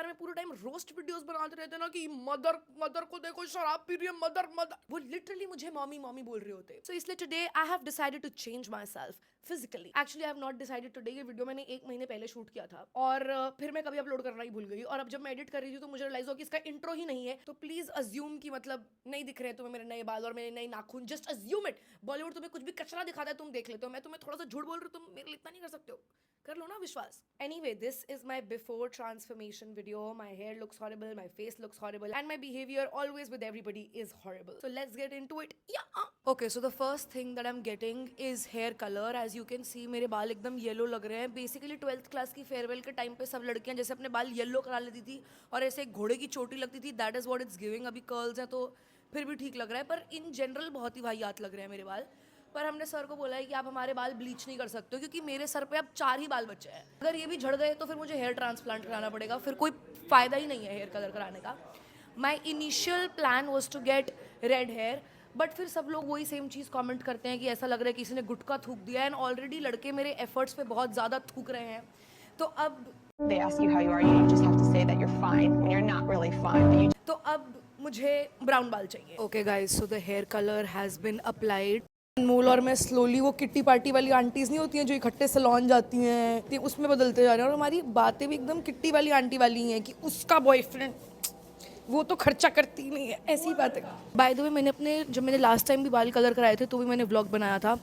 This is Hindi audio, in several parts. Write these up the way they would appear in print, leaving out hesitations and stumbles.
में पूरे टाइम रोस्ट वीडियोस बनाते रहते ना कि मदर को देखो शराब पी रही है, मदर वो लिटरली मुझे मॉमी मॉमी बोल रहे होते। सो इसलिए today I have decided to change myself physically. Actually I have not decided today. ये वीडियो मैंने 1 महीने पहले शूट किया था और फिर मैं कभी अपलोड करना ही भूल गई। और अब जब मैं एडिट कर रही थी तो मुझे रियलाइज हुआ कि इसका इंट्रो ही नहीं है। तो प्लीज अज्यूम कि मतलब नहीं दिख रहे तुम्हें मेरे नए बाल और मेरे नए नाखून। Just assume it. बॉलीवुड तुम्हें कुछ भी कचरा दिखाता है तुम देख लेते हो। मैं तुम्हें थोड़ा सा झूठ बोल रही हूँ, तुम मेरे लिए इतना नहीं कर सकते हो। कर लो ना विश्वास। Anyway, this is my before transformation video. My hair looks horrible, my face looks horrible, and my behavior always with everybody is horrible. So let's get into it. Yeah. Okay, so the first thing that I'm getting is hair color. As you can see, मेरे बाल एकदम येलो लग रहे हैं। Basically 12th क्लास की फेयरवेल के टाइम पे सब लड़कियां जैसे अपने बाल येलो करा लेती थी और ऐसे एक घोड़े की चोटी लगती थी। That is what it's giving. अभी कर्ल्स हैं तो फिर भी ठीक लग रहा है, पर इन जनरल बहुत ही वाहियात लग रहे हैं मेरे बाल। पर हमने सर को बोला है कि आप हमारे बाल ब्लीच नहीं कर सकते हो क्योंकि मेरे सर पे अब 4 ही बाल बचे हैं। अगर ये भी झड़ गए तो फिर मुझे हेयर ट्रांसप्लांट कराना पड़ेगा, फिर कोई फ़ायदा ही नहीं है हेयर कलर कराने का। My initial plan was to get red hair, but फिर सब लोग वही सेम चीज़ कमेंट करते हैं कि ऐसा लग रहा है कि किसी ने गुटखा थूक दिया है। एंड ऑलरेडी लड़के मेरे एफर्ट्स पे बहुत ज़्यादा थूक रहे हैं। तो अब They ask you how you are, you just have to say that you're fine when you're not really fine. तो अब मुझे ब्राउन बाल चाहिए। Okay guys, so the hair colour has been applied. Anmol और मैं स्लोली वो किट्टी पार्टी वाली आंटीज नहीं होती हैं जो इकट्ठे सैलून जाती हैं, तो उसमें बदलते जा रहे हैं। और हमारी बातें भी एकदम किट्टी वाली आंटी वाली हैं कि उसका बॉयफ्रेंड वो तो खर्चा करती नहीं है, ऐसी बात है। बाय द वे, मैंने लास्ट टाइम भी बाल कलर कराए थे तो भी मैंने व्लॉग बनाया था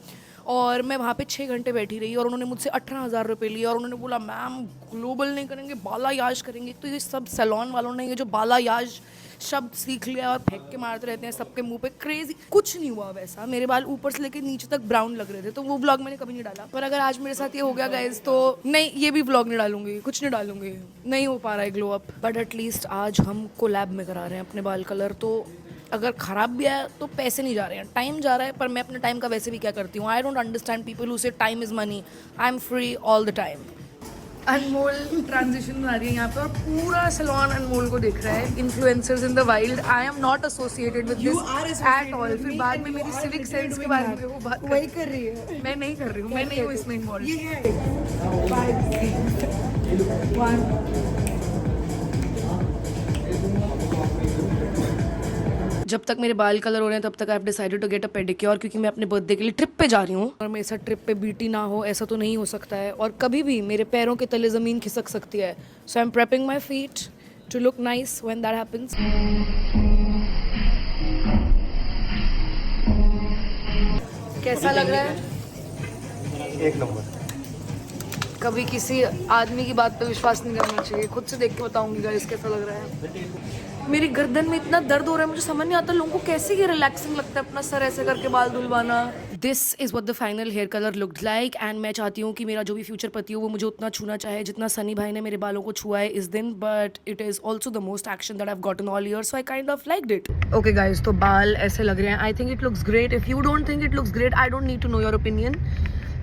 और मैं वहाँ पे 6 घंटे बैठी रही और उन्होंने मुझसे 18,000 रुपये लिए और उन्होंने बोला मैम ग्लोबल नहीं करेंगे, बालायाज करेंगे। तो ये सब सैलून वालों ने ये जो बालायाज शब्द सीख लिया और फेंक के मारते रहते हैं सबके मुंह पे। क्रेजी कुछ नहीं हुआ वैसा। मेरे बाल ऊपर से लेके नीचे तक ब्राउन लग रहे थे, तो वो व्लॉग मैंने कभी नहीं डाला। पर अगर आज मेरे साथ ये हो गया गाइज तो नहीं, ये भी व्लॉग नहीं डालूंगी, कुछ नहीं डालूंगी, नहीं हो पा रहा है ग्लो अप। बट एटलीस्ट आज हम कोलैब में करा रहे हैं अपने बाल कलर, तो अगर ख़राब भी आया तो पैसे नहीं जा रहे हैं, टाइम जा रहा है। पर मैं अपने टाइम का वैसे भी क्या करती हूँ, I don't understand people who say time is money. I am free all the time. Anmol transition बना रही है यहाँ पे और पूरा सैलून अनमोल को देख रहा है। Influencers in the wild. I am not associated with this at all. फिर बाद में मेरी सिविक सेंस के बारे में वो बात वही कर रही है। मैं नहीं कर रही हूँ, मैं नहीं हूँ इसमें इन्वॉल्व। जब तक मेरे बाल कलर हो रहे हैं तब तक I have decided to get a pedicure, क्योंकि मैं अपने बर्थडे के लिए ट्रिप पे जा रही हूँ और मेरे साथ ट्रिप पे बीटी ना हो ऐसा तो नहीं हो सकता है और कभी भी मेरे पैरों के तले ज़मीन खिसक सकती है। So I am prepping my feet to look nice when that happens. कैसा लग रहा है? एक नंबर। कभी किसी आदमी की बात पे विश्वास नहीं करना चाहिए, खुद से देख के बताऊंगी गाइस कैसा लग रहा है। मेरी गर्दन में इतना दर्द हो रहा है, मुझे समझ नहीं आता लोगों को कैसे ये रिलैक्सिंग लगता है अपना सर ऐसे करके बाल धुलवाना। This is what the final hair colour looked like and मैं चाहती हूँ कि मेरा जो भी फ्यूचर पति हो वो मुझे उतना छूना चाहे जितना सनी भाई ने मेरे बालों को छुआ है इस दिन। But it is also the most action that I have gotten all year, so I kind of liked it. Okay guys, तो बाल ऐसे लग रहे हैं। I think it looks great. If you don't think it looks great, I don't need to know your opinion.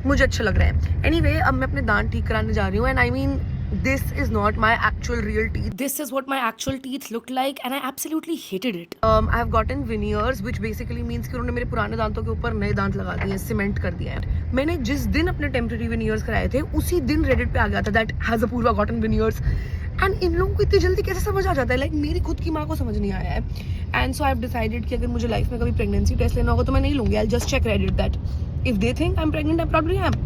मुझे अच्छा लग रहा है। एनीवे, अब मैं अपने दांत ठीक कराने जा रही हूँ and I mean this is not my actual real teeth. This is what my actual teeth looked like and I absolutely hated it. I have gotten veneers which basically means कि उन्होंने मेरे पुराने दांतों के ऊपर नए दांत लगा दिए, सीमेंट कर दिया है। मैंने जिस दिन अपने टेम्पररी veneers कराए थे उसी दिन रेडिट पे आ गया था that has Apurva gotten veneers and इन लोगों को इतनी जल्दी कैसे समझ आ जाता है, लाइक मेरी खुद की माँ को समझ नहीं आया है। And so I have decided कि अगर मुझे लाइफ में कभी प्रेगनेंसी टेस्ट लेना होगा तो मैं नहीं लूंगी। I just check Reddit that if they think I'm pregnant, I probably am.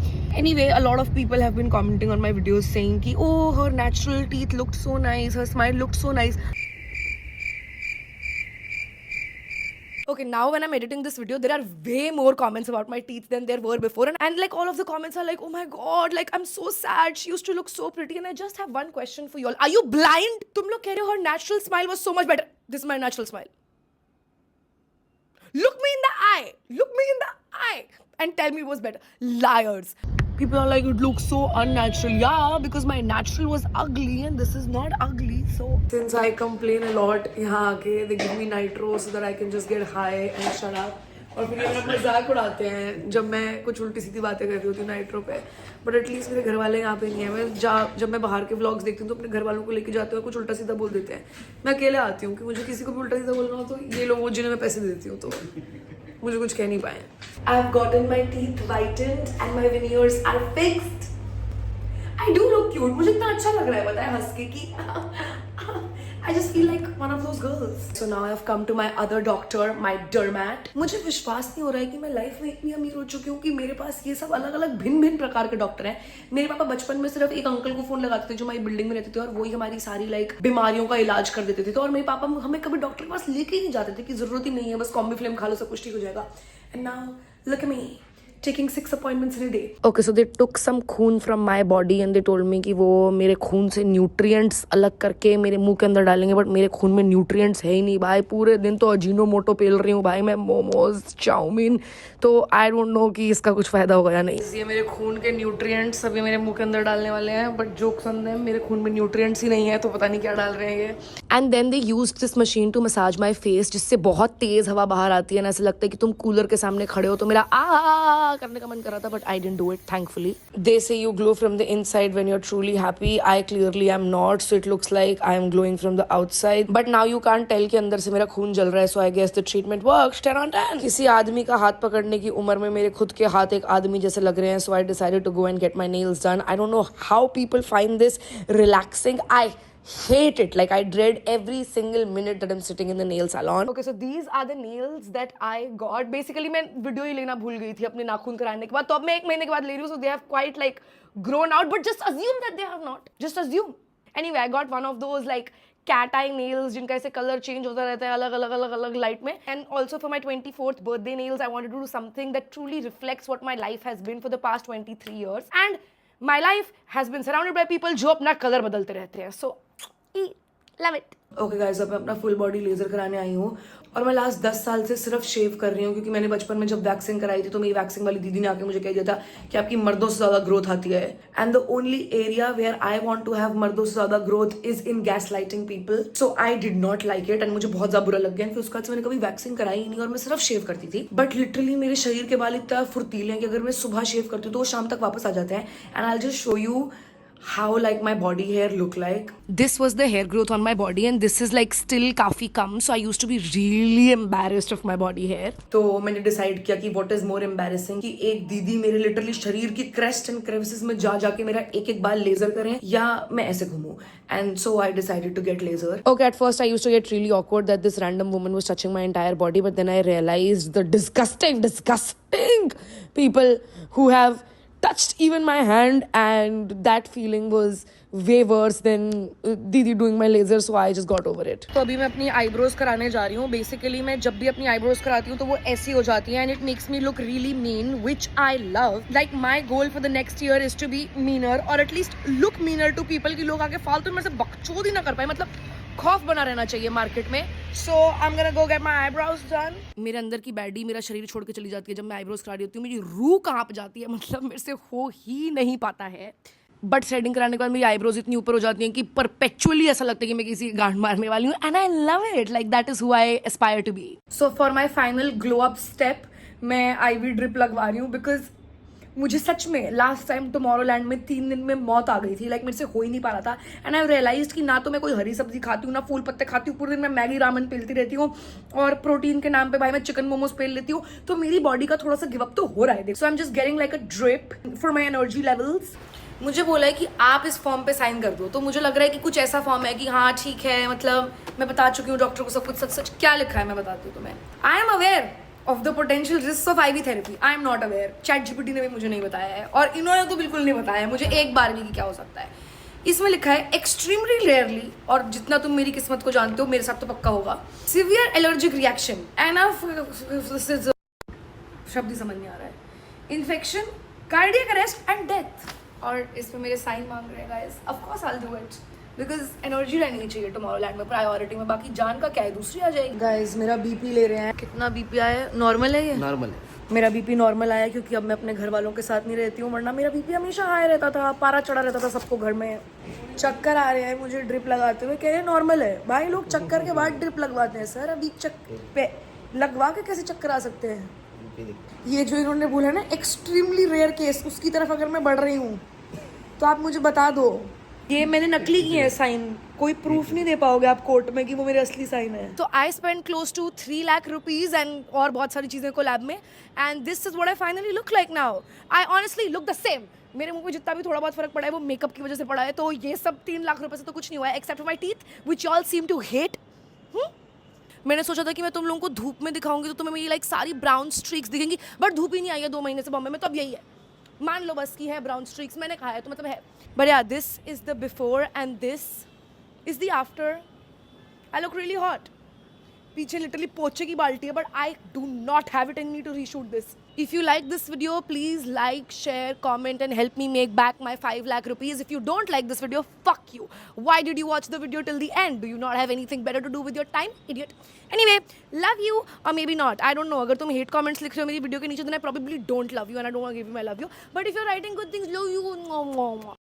Anyway, a lot of people have been commenting on my videos saying ki oh, her natural teeth looked so nice, her smile looked so nice. Okay, now when I'm editing this video, there are way more comments about my teeth than there were before, and like all of the comments are like, oh my god, like I'm so sad, she used to look so pretty. And I just have one question for you all. Are you blind? तुम लोग कह रहे हो her natural smile was so much better. This is my natural smile. Look me in the eye. Look me in the eye. And tell me it was better. Liars. People are like, it looks so unnatural. Yeah, because my natural was ugly and this is not ugly. So since I complain a lot, यहाँ आके they give me nitro so that I can just get high and shut up. और फिर ये मेरा मजाक उड़ाते हैं जब मैं कुछ उल्टी सीधी बातें कर रही होती हूँ नाइट्रो पे। बट एटलीस्ट मेरे घर वाले यहाँ पे नहीं है। मैं जब मैं बाहर के व्लॉग्स देखती हूँ तो अपने घर वालों को लेके जाते हुए कुछ उल्टा सीधा बोल देते हैं। मैं अकेले आती हूँ कि मुझे किसी को भी उल्टा सीधा बोलना हो तो ये लोग जिन्हें मैं पैसे देती हूँ तो मुझे कुछ कह नहीं पाए। I have gotten my teeth whitened and my veneers are fixed. I do look cute. मुझे इतना अच्छा लग रहा है, बताया हंस के कि I just feel like one of those girls. So now I've come to my other doctor, my dermat. मुझे विश्वास नहीं हो रहा है कि मैं लाइफ में इतनी अमीर हो चुकी हूँ कि मेरे पास ये सब अलग अलग भिन्न भिन्न प्रकार के डॉक्टर हैं. मेरे पापा बचपन में सिर्फ एक अंकल को फोन लगाते थे जो हमारी बिल्डिंग में रहते थे और वही हमारी सारी बीमारियों का इलाज कर देते थे. तो और मेरे पापा हमें कभी डॉक्टर के पास लेके ही नहीं जाते थे कि जरूरत ही नहीं है, बस कॉम्बीफ्लेम खा लो सब कुछ ठीक हो जाएगा. And now look at me taking 6 appointments in a day. Okay, so they took some खून from my body and they told me कि वो मेरे खून से nutrients अलग करके मेरे मुंह के अंदर डालेंगे, बट मेरे खून में nutrients है ही नहीं भाई. पूरे दिन तो अजीनोमोटो पेल रही हूँ भाई मैं, मोमोज चाउमीन. तो आई डोंट नो कि इसका कुछ फायदा होगा या नहीं. ये मेरे खून के न्यूट्रिएंट्स अभी मेरे मुंह के अंदर डालने वाले हैं, बट जोक्स ऑन देम, मेरे खून में न्यूट्रिएंट्स ही नहीं है तो पता नहीं क्या डाल रहे हैं ये. And then they used this machine to massage my face, जिससे बहुत तेज हवा बाहर आती है ना, ऐसा लगता है कि तुम कूलर के सामने खड़े हो. तो मेरा आ करने का मन कर रहा था, but I didn't do it thankfully. They say you glow from the inside when you are truly happy. I clearly am not, so it looks like I am glowing from the outside, but now you can't tell कि अंदर से मेरा खून जल रहा है. So I guess the treatment works 10 on 10. किसी आदमी का हाथ पकड़ने की उम्र में मेरे खुद के हाथ एक आदमी जैसे लग रहे हैं. So I decided to go and get my nails done. I don't know how people find this relaxing. I hate it. Like I dread every single minute that I'm sitting in the nail salon. Okay, so these are the nails that I got. Basically मैं वीडियो ही लेना भूल गई थी अपने नाखून कराने के बाद, तो अब मैं 1 महीने के बाद ले रही हूँ. So they have quite like grown out, but just assume that they have not. Just assume. Anyway, I got one of those like cat eye nails जिनका ऐसे कलर चेंज होता रहता है अलग लाइट में. And also for my 24th birthday nails, I wanted to do something that truly reflects what my life has been for the past 23 years. And my life has been surrounded by people जो अपना कलर बदलते रहते हैं. So love it. Okay guys, अब मैं अपना फुल बॉडी लेजर कराने आई हूँ और मैं लास्ट 10 साल से सिर्फ शेव कर रही हूँ, क्योंकि मैंने बचपन में जब वैक्सिंग कराई थी तो मेरी वैक्सिंग वाली दीदी ने आके मुझे कह दिया था कि आपकी मर्दों से ज्यादा ग्रोथ आती है. And the only area where I want to have मर्दों से ज्यादा growth is in gaslighting people. So I did not like it and मुझे बहुत ज्यादा बुरा लग गया. फिर उसके बाद से मैंने कभी वैक्सिंग कराई ही नहीं और मैं सिर्फ शेव करती थी. बट लिटरली मेरे शरीर के बाल इतना फुर्तीले हैं कि अगर मैं सुबह शेव करती हूँ तो वो शाम तक वापस आ जाते हैं. And I will just show you how like my body hair look like. This was the hair growth on my body and this is like still काफी कम, so I used to be really embarrassed of my body hair. तो मैंने decide किया कि what is more embarrassing, कि एक दीदी मेरे literally शरीर की crest and crevices में जाके मेरा एक बाल लेजर करें या मैं ऐसे घूमूं. And so I decided to get laser. Okay, at first I used to get really awkward that this random woman was touching my entire body, but then I realized the disgusting people who have touched even my hand, and that feeling was way worse than दीदी doing my laser, so I just got over it. तो अभी मैं अपनी eyebrows कराने जा रही हूँ. Basically मैं जब भी अपनी eyebrows कराती हूँ तो वो ऐसी हो जाती है and it makes me look really mean, which I love. Like my goal for the next year is to be meaner or at least look meaner to people, कि लोग आके फालतू में से बकचोदी ना कर पाए, मतलब खौफ बना रहना चाहिए मार्केट में. So I am gonna go get my eyebrows done. मेरे अंदर की बैडी मेरा शरीर छोड़ के चली जाती है जब मैं आईब्रोज करा रही होती हूँ. मेरी रूह कांप जाती है, मतलब मेरे से हो ही नहीं पाता है. बट थ्रेडिंग कराने के बाद मेरी आईब्रोज इतनी ऊपर हो जाती हैं कि परपेचुअली ऐसा लगता है कि मैं किसी गांड मारने वाली हूँ. And I love it. Like that is who I aspire to be. So for my final glow up step मैं आईवी ड्रिप लगवा रही हूँ, बिकॉज मुझे सच में लास्ट टाइम टुमारोलैंड में 3 दिन में मौत आ गई थी. लाइक मेरे से हो ही नहीं पा रहा था. एंड आई रियलाइज कि ना तो मैं कोई हरी सब्जी खाती हूँ ना फूल पत्ते खाती हूँ. पूरे दिन मैं मैगी रामन पेलती रहती हूँ और प्रोटीन के नाम पे भाई मैं चिकन मोमोज पेल लेती हूँ. तो मेरी बॉडी का थोड़ा सा गिव अप तो हो रहा है. So I am just getting like a drip for my energy levels. मुझे बोला है कि आप इस फॉर्म पे साइन कर दो, तो मुझे लग रहा है कि कुछ ऐसा फॉर्म है कि हाँ ठीक है, मतलब मैं बता चुकी हूँ डॉक्टर को सब कुछ सच क्या लिखा है मैं बताती हूँ तुम्हें. I am aware of the potential risks of IV therapy. I am not aware. ChatGPT ने भी मुझे नहीं बताया है और इन्होंने तो बिल्कुल नहीं बताया है मुझे एक बार भी कि क्या हो सकता है. इसमें लिखा है एक्सट्रीमली रेयरली, और जितना तुम मेरी किस्मत को जानते हो मेरे साथ तो पक्का होगा, सिवियर एलर्जिक रिएक्शन एंड शब्द ही समझ नहीं आ रहा है, infection, cardiac arrest and death. और इसमें मेरे साइन मांग रहे हैं guys. Of course I will do it because energy रहनी चाहिए टुमारोलैंड में प्रायोरिटी में. बाकी जान का क्या है, दूसरी आ जाएगी. गाइस मेरा बीपी ले रहे हैं. कितना बीपी आया है? नॉर्मल है ये? नॉर्मल है. मेरा बीपी नॉर्मल आया क्योंकि अब मैं अपने घर वालों के साथ नहीं रहती हूँ, वरना मेरा बीपी हमेशा हाई रहता था, पारा चढ़ा रहता था सबको घर में. चक्कर आ रहे हैं मुझे ड्रिप लगाते हुए, कह रहे हैं नॉर्मल है. भाई लोग चक्कर के बाद ड्रिप लगवाते हैं. सर अभी पे लगवा के कैसे चक्कर आ सकते हैं? ये जो इन्होंने बोला ना एक्सट्रीमली रेयर केस, उसकी तरफ अगर मैं बढ़ रही हूँ तो आप मुझे बता दो. ये मैंने नकली किए हैं साइन कोई प्रूफ नहीं दे पाओगे आप कोर्ट में कि वो मेरे असली साइन है. तो I spend close to 3 lakh rupees and और बहुत सारी चीज़ें को लैब में. And this is what I finally look like now. I honestly look the same. मेरे मुंह में जितना भी थोड़ा बहुत फर्क पड़ा है वो मेकअप की वजह से पड़ा है. तो ये सब 3 लाख रुपए से तो कुछ नहीं हुआ है except my teeth which all seem to hate. मैंने सोचा था कि मैं तुम लोगों को धूप में दिखाऊंगी तो तुम्हें ये लाइक सारी ब्राउन स्ट्रीक्स दिखेंगी, बट धूप ही नहीं आई है 2 महीने से बॉम्बे में. तो अब यही है, मान लो बस की है ब्राउन स्ट्रीक्स. मैंने कहा है तो मतलब है. But yeah this is the before and this is the after. I look really hot. पीछे लिटरली पोचे की बाल्टी है, but I do not have it in me to reshoot this. If you like this video, please like, share, comment and help me make back my 5 lakh rupees. If you don't like this video, fuck you. Why did you watch the video till the end? Do you not have anything better to do with your time? Idiot. Anyway, love you or maybe not. I don't know. अगर तुम hate comments लिख रहे हो मेरी वीडियो के नीचे, then I probably don't love you and I don't want to give you my love you. But if you're writing good things, love you.